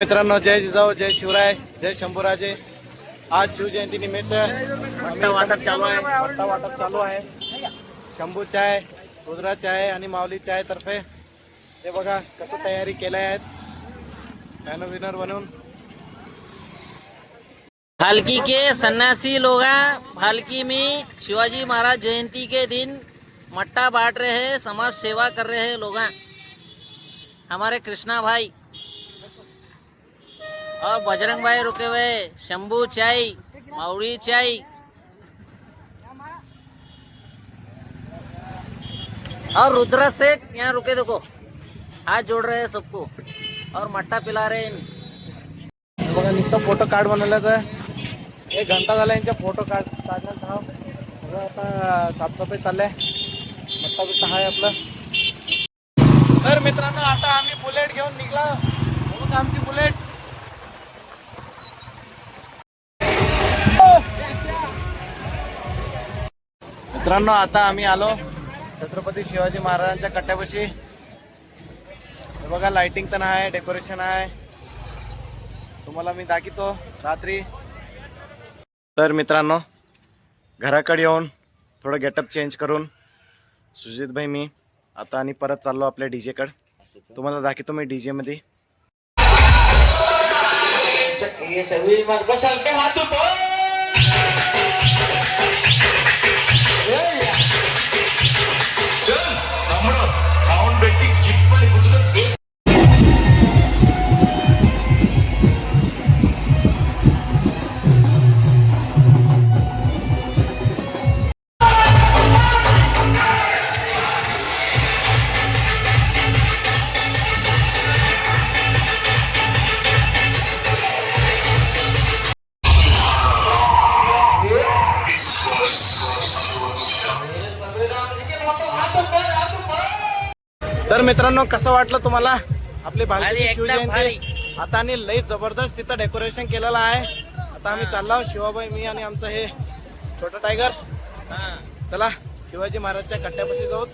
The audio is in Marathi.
मित्रांनो, जय जिजाऊ, जय शिवराय, जय शंभूराजे. आज शिवजयंती निमित्त मट्टा वाटप चालू आहे. शंभू चाय, रुद्रा चाय आणि माऊली चाय तर्फे ते बघा कसं तयारी केल्या आहेत फॅन विनर बनवून. भालकी के सन्यासी लोग हैं. भालकी में शिवाजी महाराज जयंती के दिन मट्टा बांट रहे हैं, समाज सेवा कर रहे हैं लोग हैं. हमारे कृष्णा भाई और बजरंग भाई रुके हुए. शंभू चाय, माउरी चाय और रुद्र सेठ यहाँ रुके. देखो हाथ जोड़ रहे हैं सबको और मट्टा पिला रहे हैं. बघा नुसतं फोटो कार्ड बनवलं तर 1 घंटा झाला यांच्या फोटो काढण्यात धाव. बघा आता साफसफाई चाललंय. मट्टा बिट्टा आहे आपलं. तर मित्रांनो, आता आम्ही बुलेट घेऊन निघला. बघा आमची बुलेट. मित्रांनो, आता आम्ही आलो छत्रपती शिवाजी महाराजांच्या कट्ट्यापाशी. हे बघा लाइटिंगचं आहे, डेकोरेशन आहे, तुम्हाला मी दाखवतो रात्री. तर मित्रांनो, घराकडे येऊन थोडं गेटअप चेंज करून सुजित भाई मी आता आणि परत चाललो आपल्या डीजे कडे. तुम्हाला दाखवतो मी डीजे मध्ये. तर मित्रांनो, कसं वाटलं तुम्हाला आपली भालकी शिवजयंती? आता आणि लई जबरदस्त तिथं डेकोरेशन केलेलं आहे. आता आम्ही चाललो शिवाबाई, मी आणि आमचं हे छोटं टायगर. चला शिवाजी महाराजच्या कट्ट्यापाशी जाऊ.